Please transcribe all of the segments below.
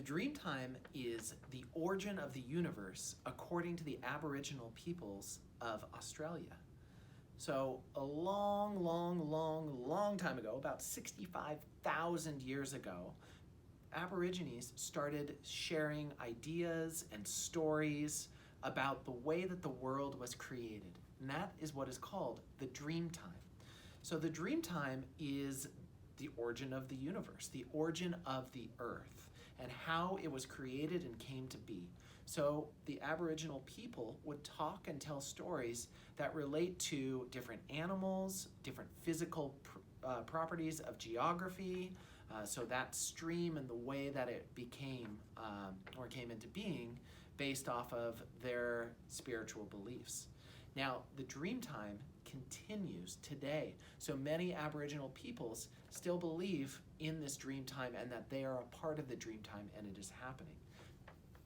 The Dreamtime is the origin of the universe according to the Aboriginal peoples of Australia. So a long time ago, about 65,000 years ago, Aborigines started sharing ideas and stories about the way that the world was created. And that is what is called the Dreamtime. So the Dreamtime is the origin of the universe, the origin of the earth, and how it was created and came to be. So the Aboriginal people would talk and tell stories that relate to different animals, different physical properties of geography, so that stream and the way that it became or came into being based off of their spiritual beliefs. Now, the Dreamtime continues today. So many Aboriginal peoples still believe in this Dreamtime and that they are a part of the Dreamtime and it is happening.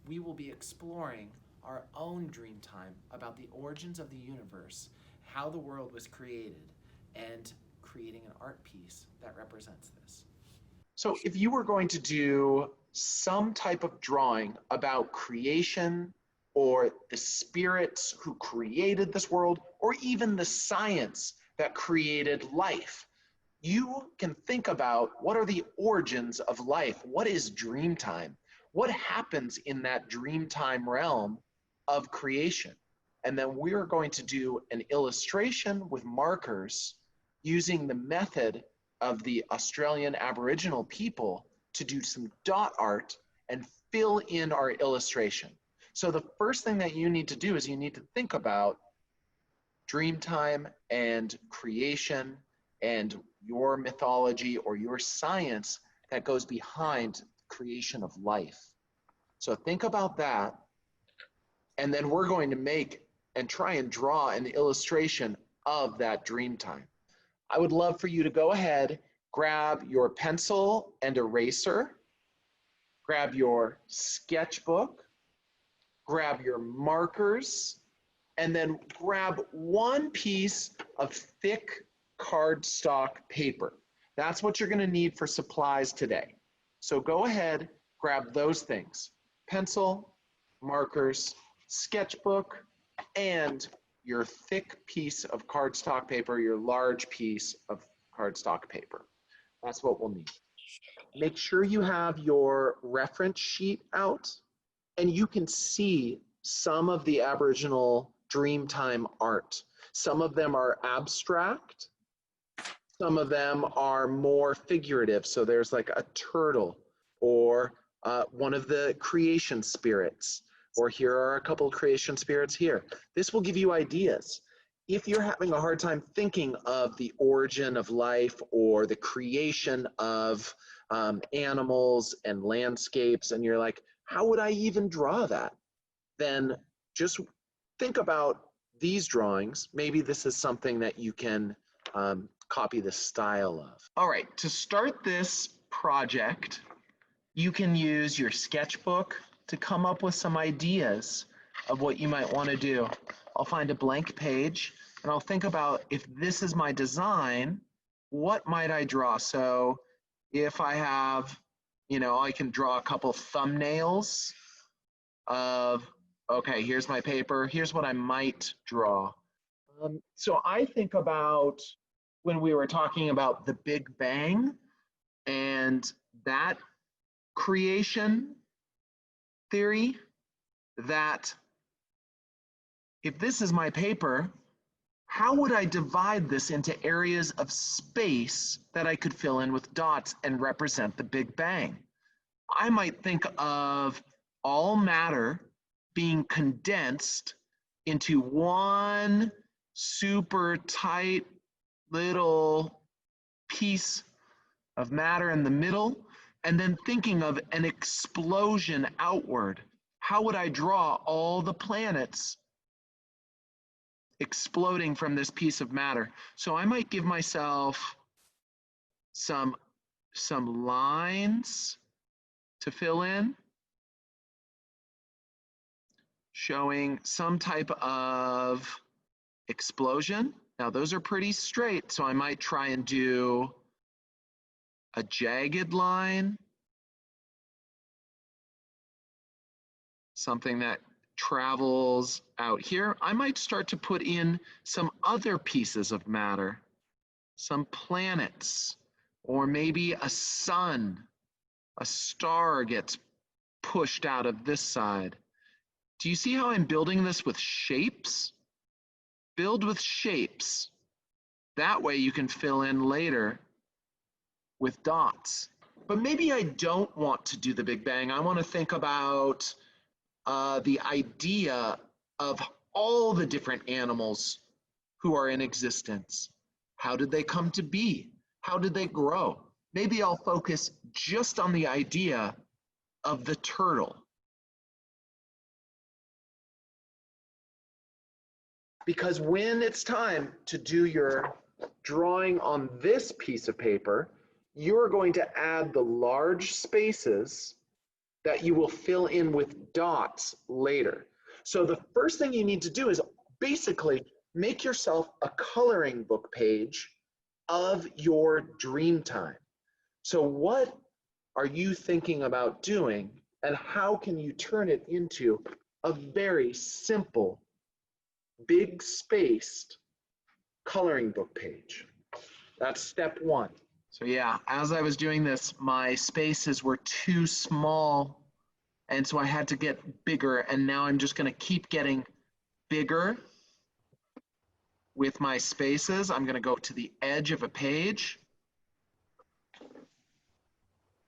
We will be exploring our own Dreamtime about the origins of the universe, how the world was created, and creating an art piece that represents this. So if you were going to do some type of drawing about creation or the spirits who created this world, or even the science that created life, you can think about what are the origins of life? What is Dreamtime? What happens in that Dreamtime realm of creation? And then we're going to do an illustration with markers using the method of the Australian Aboriginal people to do some dot art and fill in our illustration. So the first thing that you need to do is you need to think about Dreamtime and creation and your mythology or your science that goes behind creation of life. So think about that, and then we're going to make and try and draw an illustration of that Dreamtime. I would love for you to go ahead, grab your pencil and eraser, grab your sketchbook, grab your markers, and then grab one piece of thick cardstock paper. That's what you're going to need for supplies today. So go ahead, grab those things: pencil, markers, sketchbook, and your thick piece of cardstock paper, your large piece of cardstock paper. That's what we'll need. Make sure you have your reference sheet out, and you can see some of the Aboriginal Dreamtime art. Some of them are abstract, some of them are more figurative. So there's like a turtle or one of the creation spirits, or here are a couple of creation spirits here. This will give you ideas. If you're having a hard time thinking of the origin of life or the creation of animals and landscapes, and you're like, how would I even draw that? Then just think about these drawings. Maybe this is something that you can copy the style of. All right, to start this project, you can use your sketchbook to come up with some ideas of what you might want to do. I'll find a blank page and I'll think about, if this is my design, what might I draw? So if I have, I can draw a couple thumbnails of, okay, here's my paper, here's what I might draw. So I think about when we were talking about the Big Bang and that creation theory, that if this is my paper, how would I divide this into areas of space that I could fill in with dots and represent the Big Bang? I might think of all matter being condensed into one super tight little piece of matter in the middle, and then thinking of an explosion outward. How would I draw all the planets exploding from this piece of matter? So I might give myself some lines to fill in, showing some type of explosion. Now those are pretty straight, so I might try and do a jagged line something that travels out here. I might start to put in some other pieces of matter, some planets, or maybe a sun, a star gets pushed out of this side. Do you see how I'm building this with shapes? Build with shapes. That way you can fill in later with dots. But maybe I don't want to do the Big Bang. I want to think about the idea of all the different animals who are in existence. How did they come to be? How did they grow? Maybe I'll focus just on the idea of the turtle. Because when it's time to do your drawing on this piece of paper, you're going to add the large spaces that you will fill in with dots later. So the first thing you need to do is basically make yourself a coloring book page of your Dreamtime. So what are you thinking about doing, and how can you turn it into a very simple, big spaced coloring book page? That's step one. So yeah, as I was doing this, my spaces were too small, and so I had to get bigger, and now I'm just going to keep getting bigger with my spaces. I'm going to go to the edge of a page.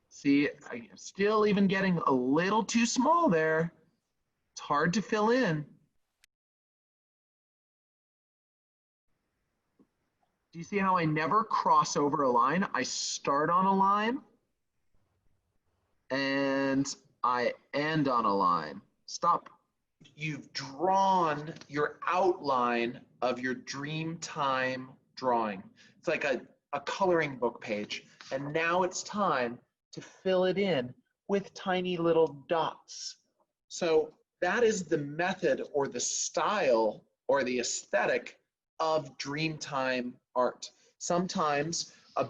See, I'm still even getting a little too small there. It's hard to fill in. Do you see how I never cross over a line? I start on a line and I end on a line. Stop. You've drawn your outline of your Dreamtime drawing. It's like a coloring book page. And now it's time to fill it in with tiny little dots. So that is the method or the style or the aesthetic of Dreamtime art. Sometimes a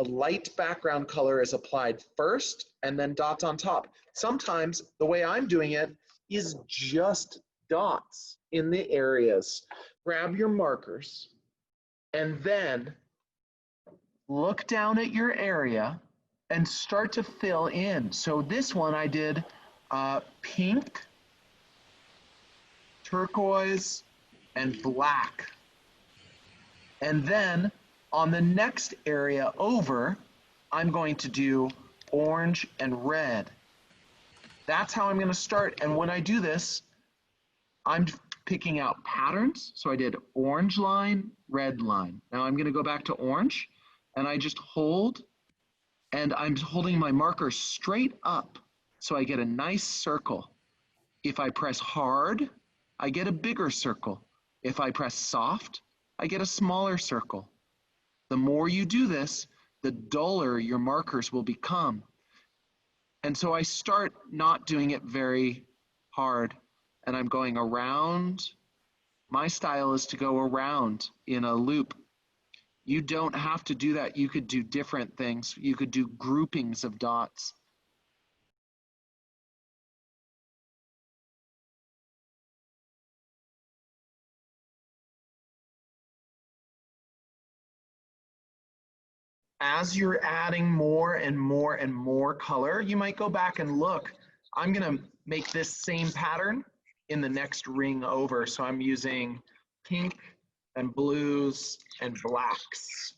light background color is applied first and then dots on top. Sometimes the way I'm doing it is just dots in the areas. Grab your markers and then look down at your area and start to fill in. So this one I did pink, turquoise, and black. And then on the next area over, I'm going to do orange and red. That's how I'm going to start. And when I do this, I'm picking out patterns. So I did orange line, red line. Now I'm going to go back to orange, and I just hold, and I'm holding my marker straight up so I get a nice circle. If I press hard, I get a bigger circle. If I press soft, I get a smaller circle. The more you do this, the duller your markers will become. And so I start not doing it very hard, and I'm going around. My style is to go around in a loop. You don't have to do that. You could do different things. You could do groupings of dots. As you're adding more and more and more color, you might go back and look. I'm going to make this same pattern in the next ring over. So I'm using pink and blues and blacks.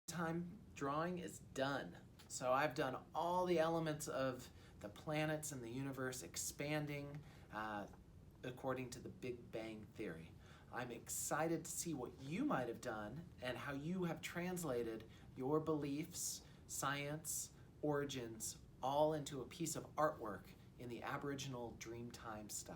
Time drawing is done. So I've done all the elements of the planets and the universe expanding according to the Big Bang Theory. I'm excited to see what you might have done and how you have translated your beliefs, science, origins, all into a piece of artwork in the Aboriginal Dreamtime style.